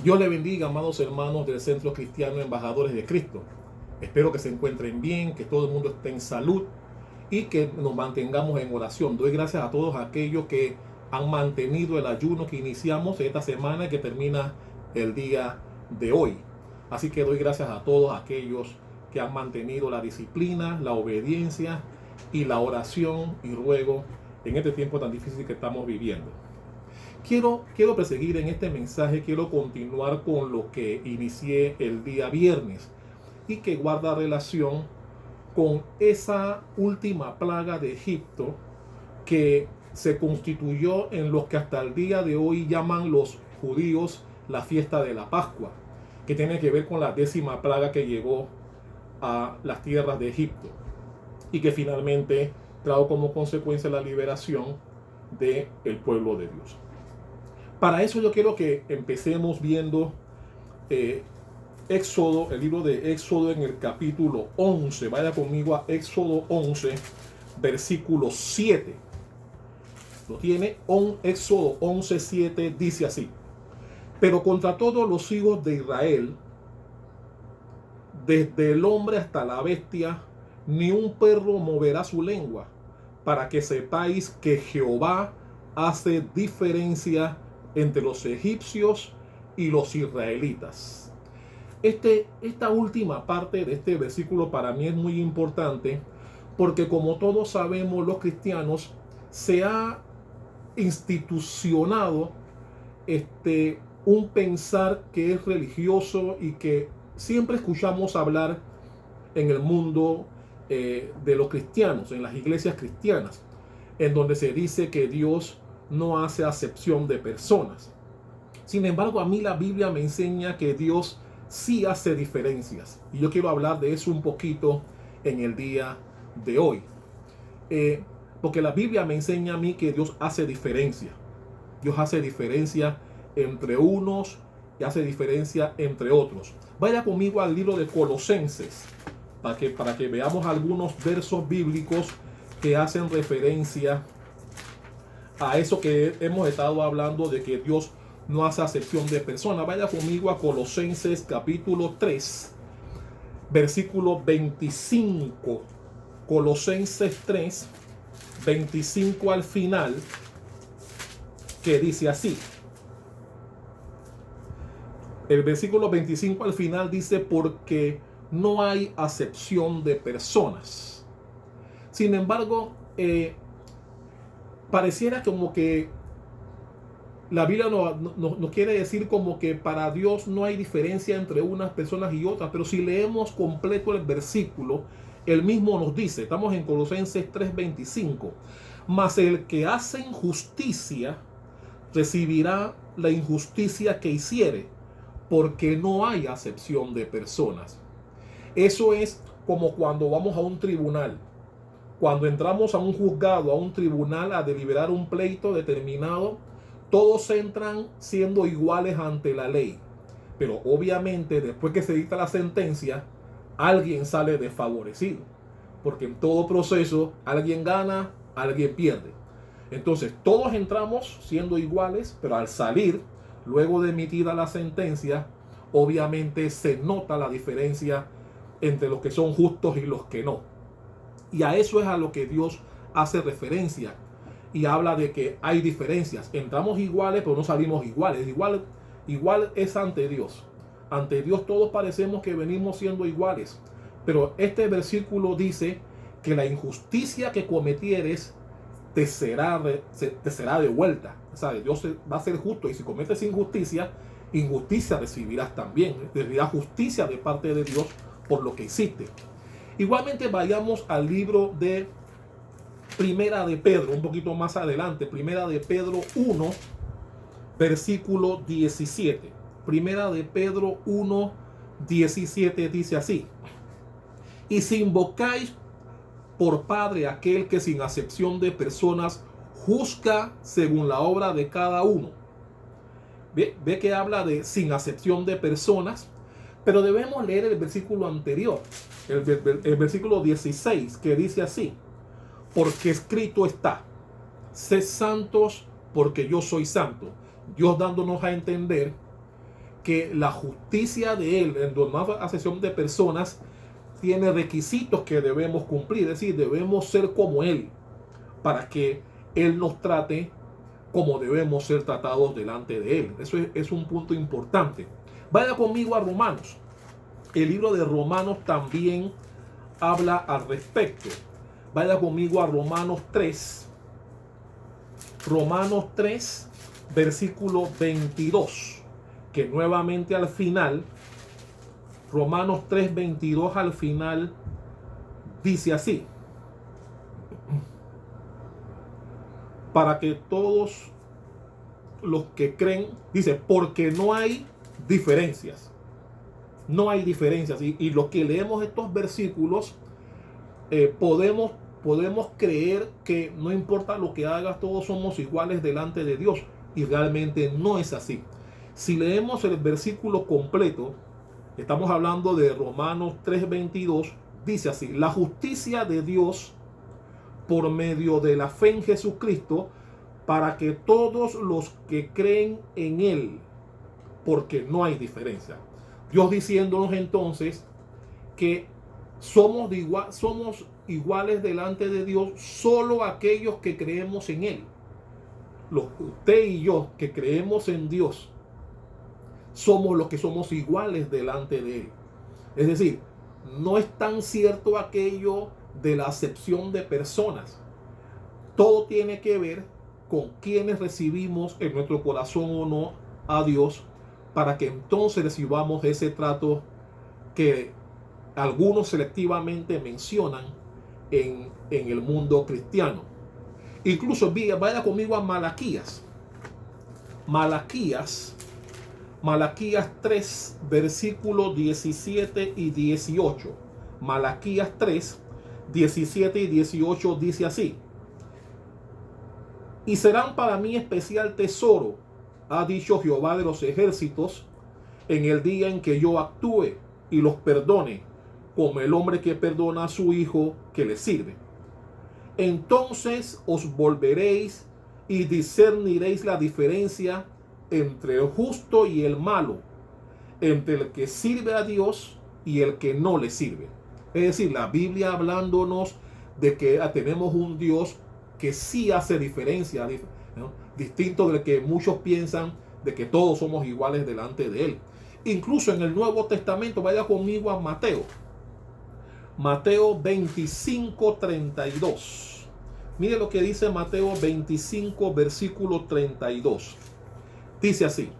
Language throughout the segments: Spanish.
Dios le bendiga, amados hermanos del Centro Cristiano Embajadores de Cristo. Espero que se encuentren bien, que todo el mundo esté en salud y que nos mantengamos en oración. Doy gracias a todos aquellos que han mantenido el ayuno que iniciamos esta semana y que termina el día de hoy. Así que doy gracias a todos aquellos que han mantenido la disciplina, la obediencia y la oración y ruego en este tiempo tan difícil que estamos viviendo. Quiero proseguir en este mensaje, quiero continuar con lo que inicié el día viernes y que guarda relación con esa última plaga de Egipto que se constituyó en lo que hasta el día de hoy llaman los judíos la fiesta de la Pascua, que tiene que ver con la 10ª plaga que llegó a las tierras de Egipto y que finalmente trajo como consecuencia la liberación del pueblo de Dios. Para eso yo quiero que empecemos viendo Éxodo, el libro de Éxodo en el capítulo 11. Vaya conmigo a Éxodo 11, versículo 7. Lo tiene, Éxodo 11, 7 dice así: pero contra todos los hijos de Israel, desde el hombre hasta la bestia, ni un perro moverá su lengua, para que sepáis que Jehová hace diferencia entre los egipcios y los israelitas. Esta última parte de este versículo para mí es muy importante porque, como todos sabemos, los cristianos se ha institucionado un pensar que es religioso y que siempre escuchamos hablar en el mundo de los cristianos, en las iglesias cristianas, en donde se dice que Dios no hace acepción de personas. Sin embargo, a mí la Biblia me enseña que Dios sí hace diferencias. Y yo quiero hablar de eso un poquito en el día de hoy. Porque la Biblia me enseña a mí que Dios hace diferencia. Dios hace diferencia entre unos y hace diferencia entre otros. Vaya conmigo al libro de Colosenses para que veamos algunos versos bíblicos que hacen referencia a eso que hemos estado hablando de que Dios no hace acepción de personas. Vaya conmigo a Colosenses capítulo 3, versículo 25. Colosenses 3, 25 al final, que dice así. El versículo 25 al final dice: porque no hay acepción de personas. Sin embargo, pareciera como que la Biblia no quiere decir como que para Dios no hay diferencia entre unas personas y otras, pero si leemos completo el versículo, él mismo nos dice, estamos en Colosenses 3:25, mas el que hace injusticia recibirá la injusticia que hiciere, porque no hay acepción de personas. Eso es como cuando vamos a un tribunal. Cuando entramos a un juzgado, a un tribunal, a deliberar un pleito determinado, todos entran siendo iguales ante la ley. Pero obviamente, después que se dicta la sentencia, alguien sale desfavorecido. Porque en todo proceso, alguien gana, alguien pierde. Entonces, todos entramos siendo iguales, pero al salir, luego de emitida la sentencia, obviamente se nota la diferencia entre los que son justos y los que no. Y a eso es a lo que Dios hace referencia. Y habla de que hay diferencias. Entramos iguales, pero no salimos iguales. Igual es ante Dios. Ante Dios todos parecemos que venimos siendo iguales. Pero este versículo dice que la injusticia que cometieres te será de vuelta. O sea, Dios va a ser justo. Y si cometes injusticia, injusticia recibirás también. Recibirás justicia de parte de Dios por lo que hiciste. Igualmente vayamos al libro de Primera de Pedro, un poquito más adelante. Primera de Pedro 1, versículo 17. Primera de Pedro 1, 17 dice así: y si invocáis por Padre aquel que sin acepción de personas juzga según la obra de cada uno. Ve que habla de sin acepción de personas, pero debemos leer el versículo anterior, el versículo 16, que dice así: porque escrito está, sed santos porque yo soy santo. Dios dándonos a entender que la justicia de Él, en nueva asesión de personas, tiene requisitos que debemos cumplir. Es decir, debemos ser como Él, para que Él nos trate como debemos ser tratados delante de Él. Eso es un punto importante. Vaya conmigo a Romanos. El libro de Romanos también habla al respecto. Vaya conmigo a Romanos 3. Romanos 3, versículo 22. Que nuevamente al final, Romanos 3, 22 al final, dice así: para que todos los que creen, dice, porque no hay diferencias. No hay diferencias. Y los que leemos estos versículos, podemos creer que no importa lo que hagas, todos somos iguales delante de Dios. Y realmente no es así. Si leemos el versículo completo, estamos hablando de Romanos 3:22, dice así: la justicia de Dios por medio de la fe en Jesucristo, para que todos los que creen en Él, porque no hay diferencia. Dios diciéndonos entonces que somos iguales delante de Dios solo aquellos que creemos en Él. Usted y yo que creemos en Dios somos los que somos iguales delante de Él. Es decir, no es tan cierto aquello de la acepción de personas. Todo tiene que ver con quienes recibimos en nuestro corazón o no a Dios, para que entonces recibamos ese trato que algunos selectivamente mencionan en el mundo cristiano. Incluso vaya conmigo a Malaquías. Malaquías 3, versículos 17 y 18. Malaquías 3, 17 y 18 dice así: y serán para mí especial tesoro, ha dicho Jehová de los ejércitos, en el día en que yo actúe y los perdone, como el hombre que perdona a su hijo que le sirve. Entonces os volveréis y discerniréis la diferencia entre el justo y el malo, entre el que sirve a Dios y el que no le sirve. Es decir, la Biblia hablándonos de que tenemos un Dios que sí hace diferencia, ¿no? Distinto del que muchos piensan de que todos somos iguales delante de Él. Incluso en el Nuevo Testamento, vaya conmigo a Mateo. Mateo 25, 32. Mire lo que dice Mateo 25, versículo 32. Dice así: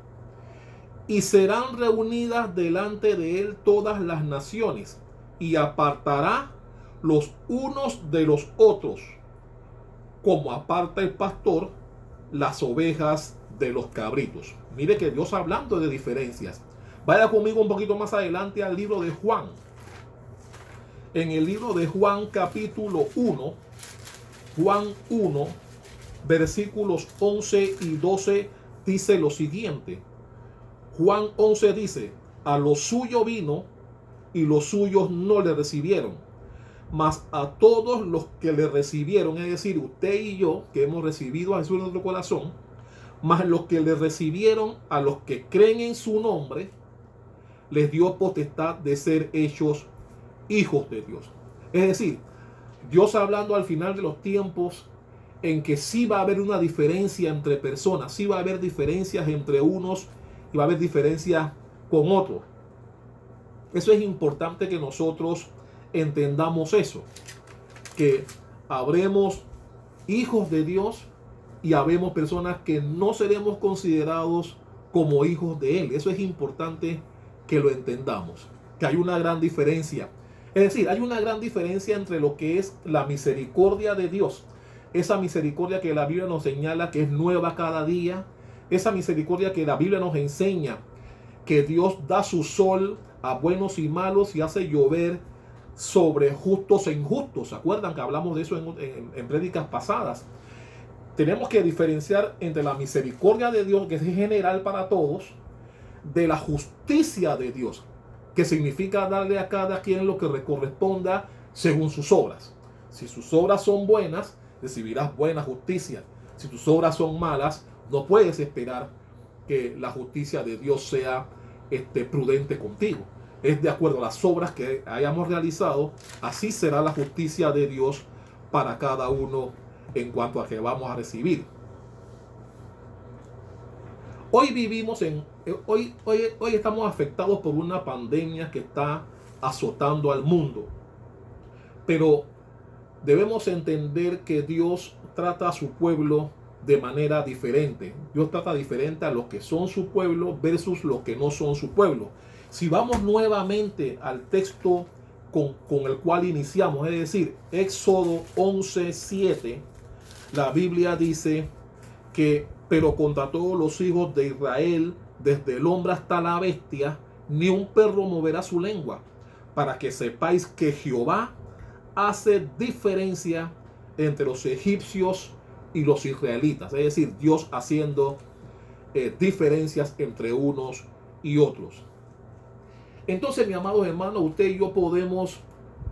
y serán reunidas delante de Él todas las naciones, y apartará los unos de los otros, como aparta el pastor las ovejas de los cabritos. Mire que Dios hablando de diferencias. Vaya conmigo un poquito más adelante al libro de Juan. En el libro de Juan capítulo 1, Juan 1, versículos 11 y 12 dice lo siguiente. Juan 11 dice: a lo suyo vino y los suyos no le recibieron, mas a todos los que le recibieron, es decir, usted y yo que hemos recibido a Jesús en nuestro corazón, mas los que le recibieron, a los que creen en su nombre, les dio potestad de ser hechos hijos de Dios. Es decir, Dios hablando al final de los tiempos en que sí va a haber una diferencia entre personas, sí va a haber diferencias entre unos y va a haber diferencias con otros. Eso es importante que nosotros entendamos eso, que habremos hijos de Dios y habemos personas que no seremos considerados como hijos de Él. Eso es importante que lo entendamos, que hay una gran diferencia. Es decir, hay una gran diferencia entre lo que es la misericordia de Dios, esa misericordia que la Biblia nos señala que es nueva cada día, esa misericordia que la Biblia nos enseña que Dios da su sol a buenos y malos y hace llover sobre justos e injustos. ¿Se acuerdan que hablamos de eso en prédicas pasadas? Tenemos que diferenciar entre la misericordia de Dios, que es general para todos, de la justicia de Dios, que significa darle a cada quien lo que le corresponda según sus obras. Si sus obras son buenas, recibirás buena justicia. Si tus obras son malas, no puedes esperar que la justicia de Dios sea prudente contigo. Es de acuerdo a las obras que hayamos realizado, así será la justicia de Dios para cada uno en cuanto a que vamos a recibir. Hoy hoy estamos afectados por una pandemia que está azotando al mundo. Pero debemos entender que Dios trata a su pueblo de manera diferente. Dios trata diferente a los que son su pueblo versus los que no son su pueblo. Si vamos nuevamente al texto con el cual iniciamos, es decir, Éxodo 11:7, la Biblia dice que, pero contra todos los hijos de Israel, desde el hombre hasta la bestia, ni un perro moverá su lengua, para que sepáis que Jehová hace diferencia entre los egipcios y los israelitas. Es decir, Dios haciendo diferencias entre unos y otros. Entonces, mis amados hermanos, usted y yo podemos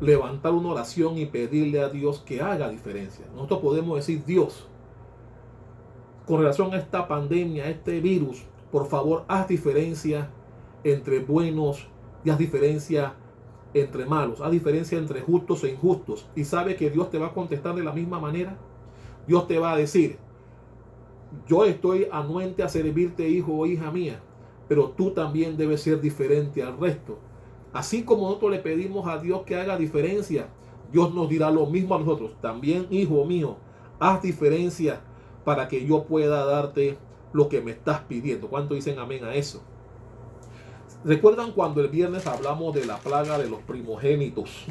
levantar una oración y pedirle a Dios que haga diferencia. Nosotros podemos decir: Dios, con relación a esta pandemia, a este virus, por favor, haz diferencia entre buenos y haz diferencia entre malos, haz diferencia entre justos e injustos. Y sabe que Dios te va a contestar de la misma manera. Dios te va a decir: yo estoy anuente a servirte, hijo o hija mía, pero tú también debes ser diferente al resto. Así como nosotros le pedimos a Dios que haga diferencia, Dios nos dirá lo mismo a nosotros. También, hijo mío, haz diferencia para que yo pueda darte lo que me estás pidiendo. ¿Cuánto dicen amén a eso? ¿Recuerdan cuando el viernes hablamos de la plaga de los primogénitos?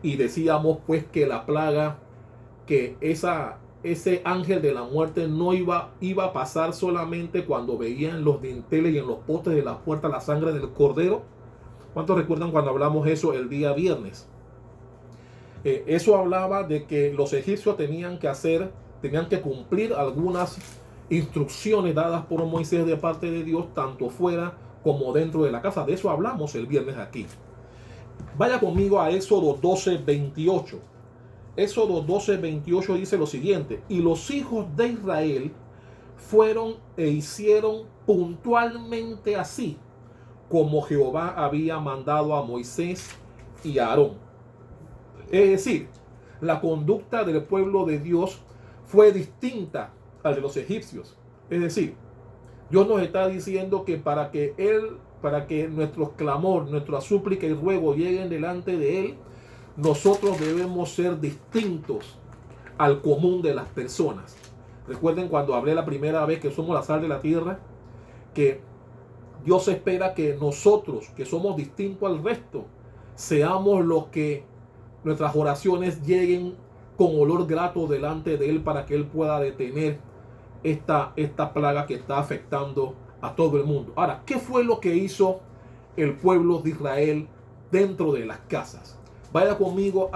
Y decíamos pues que la plaga, que ese ángel de la muerte no iba a pasar solamente cuando veían en los dinteles y en los postes de la puerta la sangre del cordero. ¿Cuántos recuerdan cuando hablamos eso el día viernes? Eso hablaba de que los egipcios tenían que cumplir algunas instrucciones dadas por Moisés de parte de Dios, tanto fuera como dentro de la casa. De eso hablamos el viernes aquí. Vaya conmigo a Éxodo 12:28. Éxodo 12:28 dice lo siguiente: y los hijos de Israel fueron e hicieron puntualmente así como Jehová había mandado a Moisés y a Aarón. Es decir, la conducta del pueblo de Dios fue distinta al de los egipcios. Es decir, Dios nos está diciendo que para que nuestros clamor, nuestra súplica y ruego lleguen delante de Él, nosotros debemos ser distintos al común de las personas. Recuerden cuando hablé la primera vez que somos la sal de la tierra, que Dios espera que nosotros, que somos distintos al resto, seamos los que nuestras oraciones lleguen con olor grato delante de Él, para que Él pueda detener esta plaga que está afectando a todo el mundo. Ahora, ¿qué fue lo que hizo el pueblo de Israel dentro de las casas? Vaya conmigo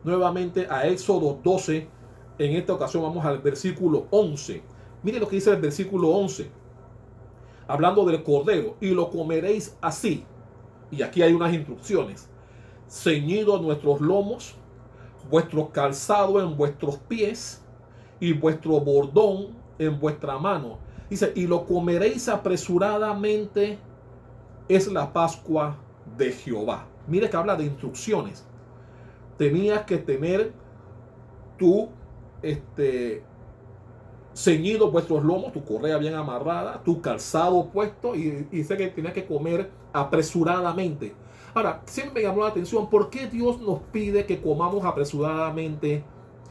nuevamente a Éxodo 12. En esta ocasión vamos al versículo 11. Mire lo que dice el versículo 11. Hablando del cordero: y lo comeréis así. Y aquí hay unas instrucciones: ceñido a nuestros lomos, vuestro calzado en vuestros pies y vuestro bordón en vuestra mano. Dice: y lo comeréis apresuradamente, es la Pascua de Jehová. Mire que habla de instrucciones. Tenías que tener tu ceñido vuestros lomos, tu correa bien amarrada, tu calzado puesto, y dice que tenías que comer apresuradamente. Ahora, siempre me llamó la atención: ¿por qué Dios nos pide que comamos apresuradamente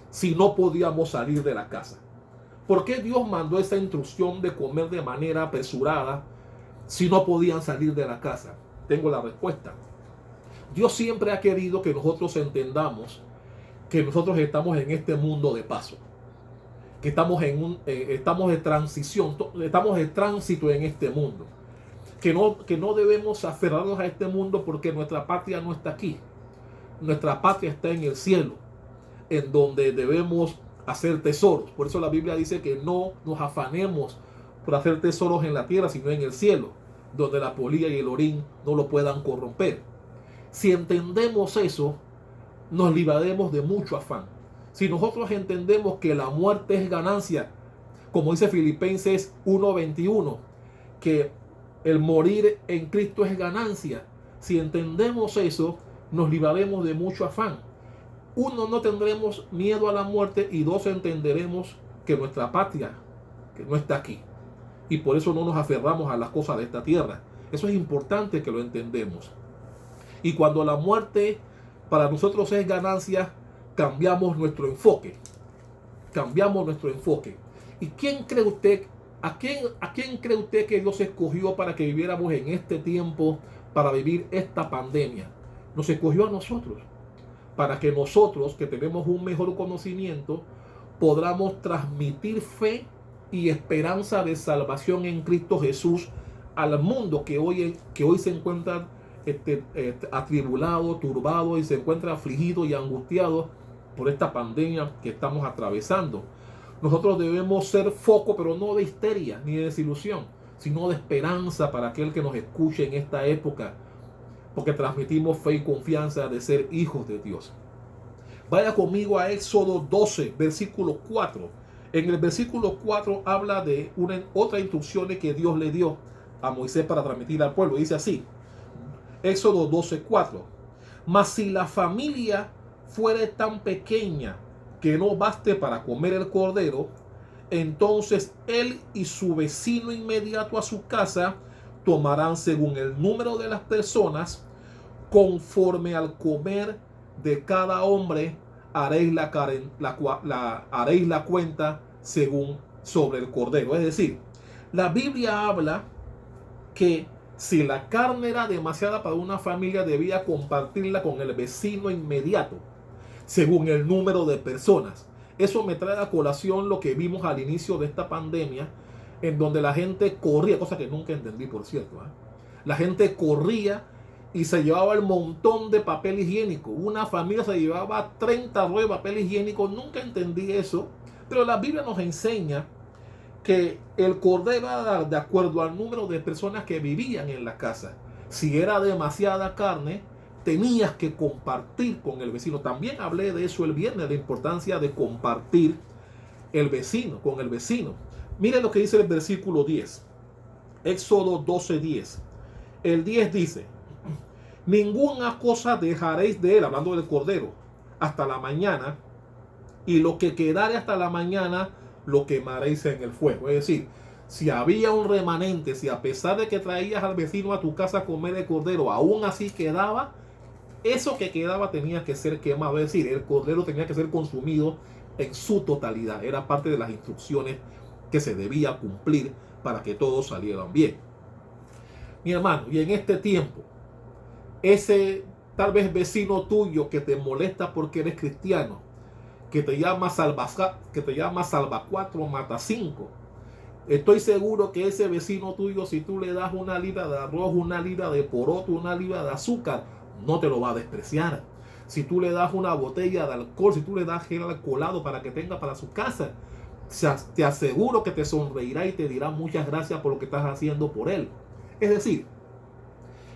si no podíamos salir de la casa? ¿Por qué Dios mandó esa instrucción de comer de manera apresurada si no podían salir de la casa? Tengo la respuesta. Dios siempre ha querido que nosotros entendamos que nosotros estamos en este mundo de paso, que estamos de transición, estamos de tránsito en este mundo, que no debemos aferrarnos a este mundo, porque nuestra patria no está aquí. Nuestra patria está en el cielo, en donde debemos hacer tesoros. Por eso la Biblia dice que no nos afanemos por hacer tesoros en la tierra, sino en el cielo, donde la polilla y el orín no lo puedan corromper. Si entendemos eso, nos libraremos de mucho afán. Si nosotros entendemos que la muerte es ganancia, como dice Filipenses 1:21, que El morir en Cristo es ganancia. Si entendemos eso, nos libraremos de mucho afán. Uno, no tendremos miedo a la muerte, y dos, entenderemos que nuestra patria que no está aquí. Y por eso no nos aferramos a las cosas de esta tierra. Eso es importante que lo entendemos. Y cuando la muerte para nosotros es ganancia, cambiamos nuestro enfoque. Cambiamos nuestro enfoque. ¿Y quién cree usted, a quién cree usted que Dios escogió para que viviéramos en este tiempo, para vivir esta pandemia? Nos escogió a nosotros, para que nosotros, que tenemos un mejor conocimiento, podamos transmitir fe y esperanza de salvación en Cristo Jesús al mundo que hoy se encuentra atribulado, turbado, y se encuentra afligido y angustiado por esta pandemia que estamos atravesando. Nosotros debemos ser foco, pero no de histeria ni de desilusión, sino de esperanza para aquel que nos escuche en esta época, porque transmitimos fe y confianza de ser hijos de Dios. Vaya conmigo a Éxodo 12, versículo 4. En el versículo 4 habla de otra instrucción que Dios le dio a Moisés para transmitir al pueblo. Dice así, Éxodo 12, 4. Mas si la familia fuere tan pequeña que no baste para comer el cordero, entonces él y su vecino inmediato a su casa tomarán según el número de las personas, conforme al comer de cada hombre, haréis la cuenta según sobre el cordero. Es decir, la Biblia habla que si la carne era demasiada para una familia, debía compartirla con el vecino inmediato, según el número de personas. Eso me trae a colación lo que vimos al inicio de esta pandemia, en donde la gente corría, cosa que nunca entendí, por cierto. La gente corría y se llevaba el montón de papel higiénico. Una familia se llevaba 30 rollos de papel higiénico. Nunca entendí eso, pero la Biblia nos enseña que el cordero era de acuerdo al número de personas que vivían en la casa. Si era demasiada carne, tenías que compartir con el vecino. También hablé de eso el viernes, la importancia de compartir con el vecino. Miren lo que dice el versículo 10. Éxodo 12:10. El 10 dice, ninguna cosa dejaréis de él, hablando del cordero, hasta la mañana, y lo que quedare hasta la mañana lo quemaréis en el fuego. Es decir, si había un remanente, si a pesar de que traías al vecino a tu casa a comer el cordero, aún así quedaba, eso que quedaba tenía que ser quemado. Es decir, el cordero tenía que ser consumido en su totalidad. Era parte de las instrucciones que se debía cumplir para que todos salieran bien. Mi hermano, y en este tiempo, ese tal vez vecino tuyo que te molesta porque eres cristiano, que te llama salva 4, mata 5, estoy seguro que ese vecino tuyo, si tú le das una libra de arroz, una libra de poroto, una libra de azúcar, no te lo va a despreciar. Si tú le das una botella de alcohol, si tú le das gel alcoholado para que tenga para su casa, te aseguro que te sonreirá y te dirá muchas gracias por lo que estás haciendo por él. Es decir,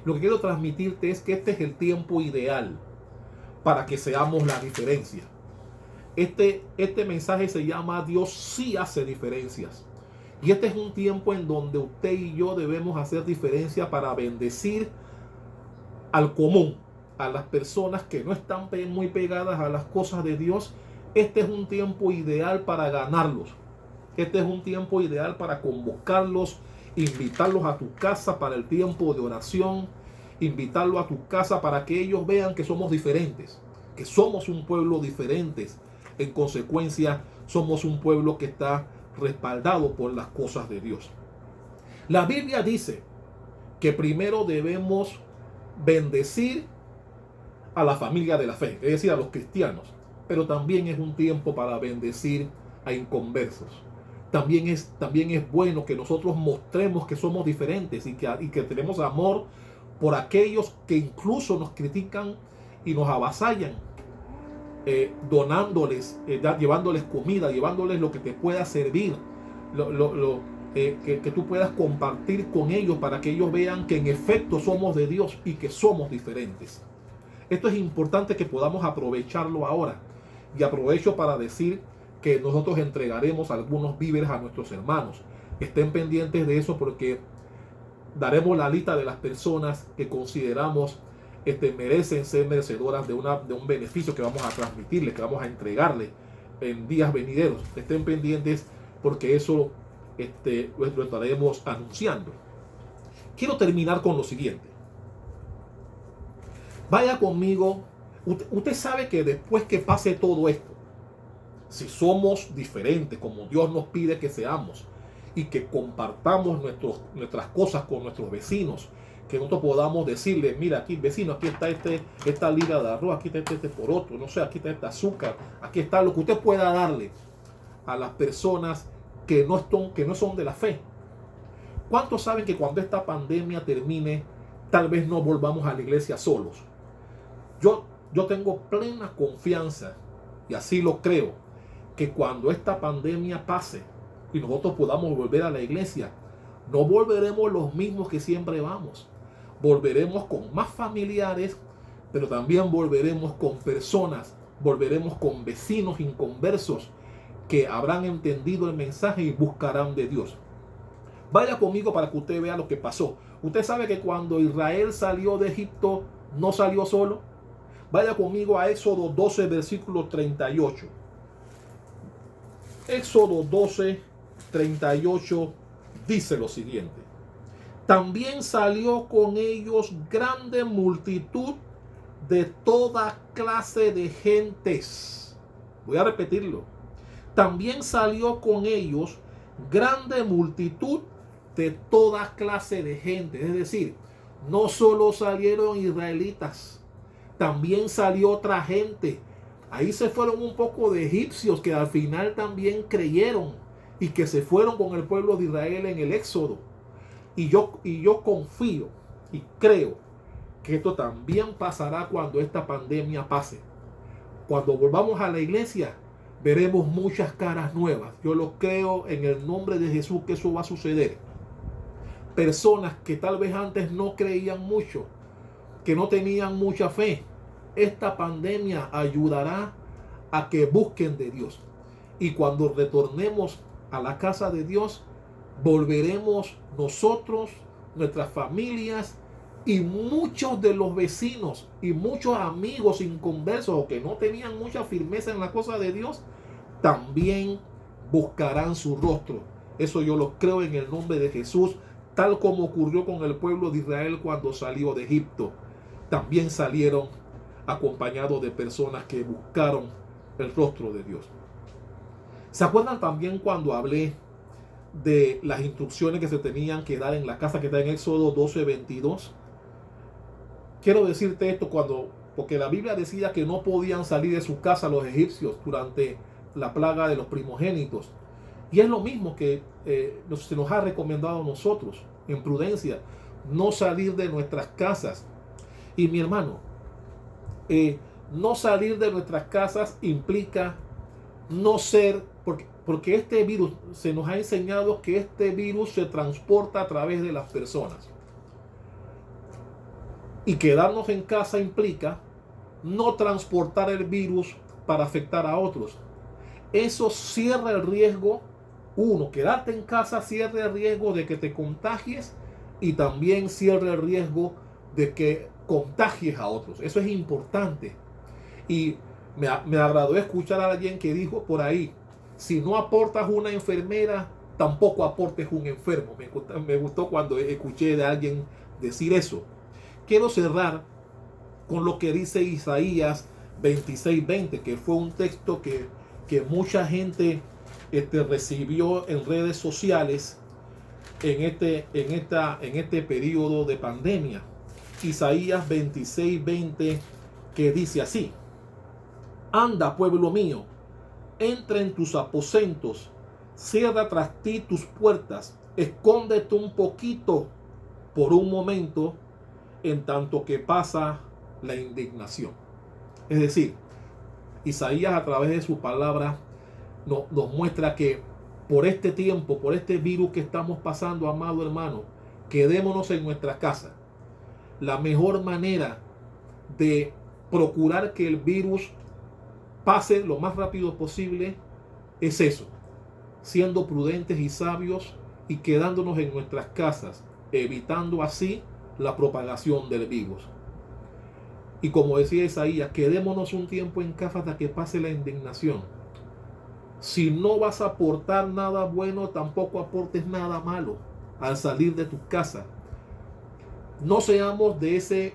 lo que quiero transmitirte es que este es el tiempo ideal para que seamos la diferencia. Este mensaje se llama Dios sí hace diferencias. Y este es un tiempo en donde usted y yo debemos hacer diferencia para bendecir al común, a las personas que no están muy pegadas a las cosas de Dios. Este es un tiempo ideal para ganarlos. Este es un tiempo ideal para convocarlos, invitarlos a tu casa para el tiempo de oración, invitarlos a tu casa para que ellos vean que somos diferentes, que somos un pueblo diferente. En consecuencia, somos un pueblo que está respaldado por las cosas de Dios. La Biblia dice que primero debemos bendecir a la familia de la fe, es decir, a los cristianos, pero también es un tiempo para bendecir a inconversos. También es bueno que nosotros mostremos que somos diferentes y que tenemos amor por aquellos que incluso nos critican y nos avasallan, donándoles, llevándoles comida, llevándoles lo que te pueda servir, que tú puedas compartir con ellos para que ellos vean que en efecto somos de Dios y que somos diferentes. Esto es importante que podamos aprovecharlo ahora. Y aprovecho para decir que nosotros entregaremos algunos víveres a nuestros hermanos. Estén pendientes de eso porque daremos la lista de las personas que consideramos merecen ser merecedoras de un beneficio que vamos a transmitirles, que vamos a entregarles en días venideros. Estén pendientes porque eso lo estaremos anunciando. Quiero terminar con lo siguiente. Vaya conmigo. Usted sabe que después que pase todo esto, si somos diferentes como Dios nos pide que seamos y que compartamos nuestras cosas con nuestros vecinos, que nosotros podamos decirle, mira aquí vecino, aquí está esta libra de arroz, aquí está este poroto, no sé, aquí está este azúcar, aquí está lo que usted pueda darle a las personas que no son de la fe. ¿Cuántos saben que cuando esta pandemia termine, tal vez no volvamos a la iglesia solos? Yo tengo plena confianza, y así lo creo, que cuando esta pandemia pase y nosotros podamos volver a la iglesia, no volveremos los mismos que siempre vamos. Volveremos con más familiares, pero también volveremos con personas, volveremos con vecinos inconversos que habrán entendido el mensaje y buscarán de Dios. Vaya conmigo para que usted vea lo que pasó. Usted sabe que cuando Israel salió de Egipto, no salió solo. Vaya conmigo a Éxodo 12, versículo 38. Éxodo 12, 38 dice lo siguiente. También salió con ellos grande multitud de toda clase de gentes. Voy a repetirlo. También salió con ellos grande multitud de toda clase de gente. Es decir, no solo salieron israelitas, también salió otra gente. Ahí se fueron un poco de egipcios que al final también creyeron y que se fueron con el pueblo de Israel en el Éxodo. Y yo confío y creo que esto también pasará cuando esta pandemia pase. Cuando volvamos a la iglesia, veremos muchas caras nuevas. Yo lo creo en el nombre de Jesús que eso va a suceder. Personas que tal vez antes no creían mucho, que no tenían mucha fe. Esta pandemia ayudará a que busquen de Dios. Y cuando retornemos a la casa de Dios, volveremos nosotros, nuestras familias y muchos de los vecinos y muchos amigos inconversos o que no tenían mucha firmeza en la cosa de Dios, también buscarán su rostro. Eso yo lo creo en el nombre de Jesús, tal como ocurrió con el pueblo de Israel cuando salió de Egipto. También salieron acompañados de personas que buscaron el rostro de Dios. ¿Se acuerdan también cuando hablé de las instrucciones que se tenían que dar en la casa que está en Éxodo 12:22? Quiero decirte esto porque la Biblia decía que no podían salir de su casa los egipcios durante la plaga de los primogénitos. Y es lo mismo que se nos ha recomendado a nosotros, en prudencia, no salir de nuestras casas. Y mi hermano, no salir de nuestras casas implica no ser, porque este virus, se nos ha enseñado que este virus se transporta a través de las personas. Y quedarnos en casa implica no transportar el virus para afectar a otros. Eso cierra el riesgo. Quedarte en casa cierra el riesgo de que te contagies y también cierra el riesgo de que contagies a otros. Eso es importante. Y me agradó escuchar a alguien que dijo por ahí, si no aportas una enfermera, tampoco aportes un enfermo. Me gustó cuando escuché de alguien decir eso. Quiero cerrar con lo que dice Isaías 26:20, que fue un texto que mucha gente recibió en redes sociales en este periodo de pandemia. Isaías 26:20, que dice así: anda, pueblo mío, entra en tus aposentos, cierra tras ti tus puertas, escóndete un poquito por un momento, en tanto que pasa la indignación. Es decir, Isaías a través de su palabra nos muestra que por este tiempo, por este virus que estamos pasando, amado hermano, quedémonos en nuestra casa. La mejor manera de procurar que el virus pase lo más rápido posible es eso, siendo prudentes y sabios y quedándonos en nuestras casas, evitando así la propagación del virus. Y como decía Isaías, quedémonos un tiempo en casa hasta que pase la indignación. Si no vas a aportar nada bueno, tampoco aportes nada malo al salir de tu casa. No seamos de ese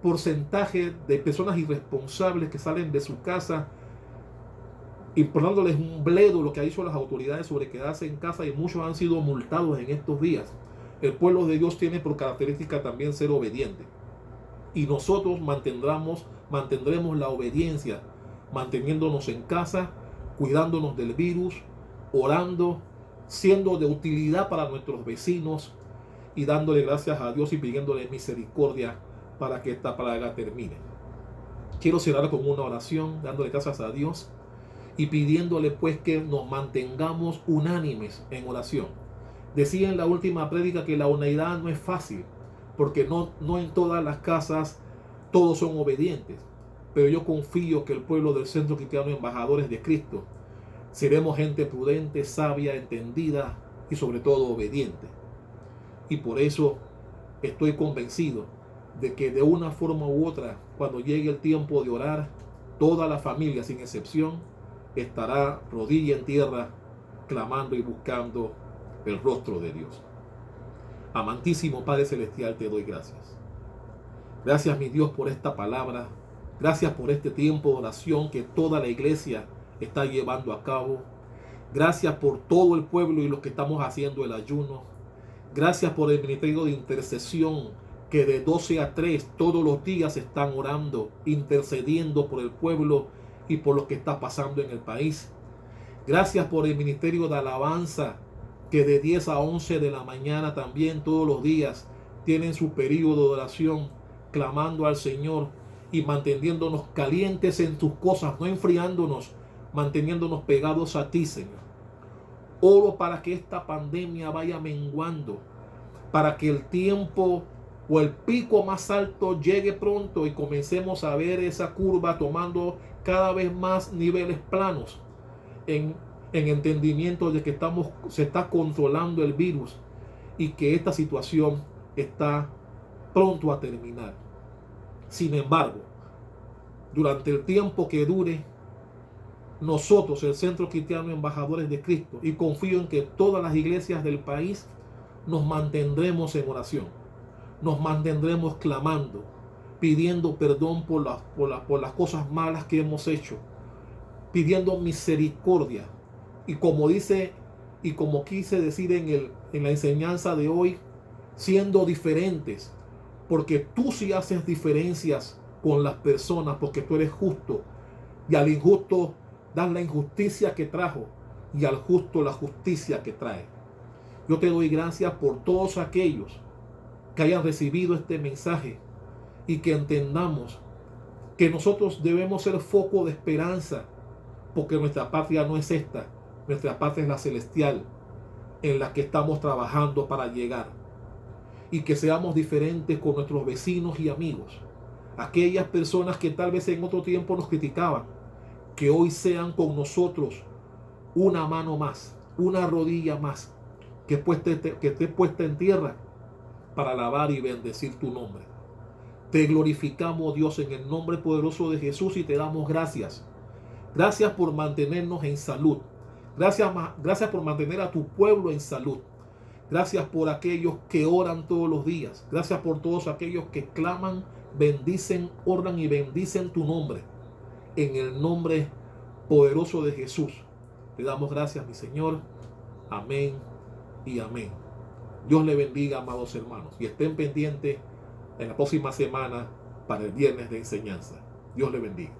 porcentaje de personas irresponsables que salen de su casa importándoles un bledo lo que ha dicho las autoridades sobre quedarse en casa, y muchos han sido multados en estos días. El pueblo de Dios tiene por característica también ser obediente, y nosotros mantendremos la obediencia, manteniéndonos en casa, cuidándonos del virus, orando, siendo de utilidad para nuestros vecinos y dándole gracias a Dios y pidiéndole misericordia para que esta plaga termine. Quiero cerrar con una oración, dándole gracias a Dios y pidiéndole pues que nos mantengamos unánimes en oración. Decía en la última prédica que la unidad no es fácil, porque no en todas las casas todos son obedientes, pero yo confío que el pueblo del Centro Cristiano Embajadores de Cristo seremos gente prudente, sabia, entendida y sobre todo obediente. Y por eso estoy convencido de que de una forma u otra, cuando llegue el tiempo de orar, toda la familia sin excepción estará rodilla en tierra, clamando y buscando el rostro de Dios. Amantísimo Padre Celestial, te doy gracias. Gracias, mi Dios, por esta palabra. Gracias por este tiempo de oración que toda la iglesia está llevando a cabo. Gracias por todo el pueblo y los que estamos haciendo el ayuno. Gracias por el ministerio de intercesión que de 12 a 3 todos los días están orando, intercediendo por el pueblo y por lo que está pasando en el país. Gracias por el ministerio de alabanza que de 10 a 11 de la mañana también todos los días tienen su periodo de oración, clamando al Señor y manteniéndonos calientes en tus cosas, no enfriándonos, manteniéndonos pegados a ti, Señor. Oro para que esta pandemia vaya menguando, para que el tiempo o el pico más alto llegue pronto y comencemos a ver esa curva tomando cada vez más niveles planos en entendimiento de que se está controlando el virus y que esta situación está pronto a terminar. Sin embargo, durante el tiempo que dure, nosotros, el Centro Cristiano Embajadores de Cristo, y confío en que todas las iglesias del país, nos mantendremos en oración, nos mantendremos clamando, pidiendo perdón por las cosas malas que hemos hecho, pidiendo misericordia, y como dice y como quise decir en la enseñanza de hoy, siendo diferentes, porque tú sí haces diferencias con las personas, porque tú eres justo, y al injusto das la injusticia que trajo, y al justo la justicia que trae. Yo te doy gracias por todos aquellos que hayan recibido este mensaje y que entendamos que nosotros debemos ser foco de esperanza, porque nuestra patria no es esta, nuestra patria es la celestial, en la que estamos trabajando para llegar, y que seamos diferentes con nuestros vecinos y amigos, aquellas personas que tal vez en otro tiempo nos criticaban, que hoy sean con nosotros una mano más, una rodilla más, que esté puesta en tierra para alabar y bendecir tu nombre. Te glorificamos, Dios, en el nombre poderoso de Jesús, y te damos gracias. Gracias por mantenernos en salud. Gracias por mantener a tu pueblo en salud. Gracias por aquellos que oran todos los días. Gracias por todos aquellos que claman, bendicen, oran y bendicen tu nombre. En el nombre poderoso de Jesús, te damos gracias, mi Señor. Amén y amén. Dios le bendiga, amados hermanos, y estén pendientes en la próxima semana para el viernes de enseñanza. Dios le bendiga.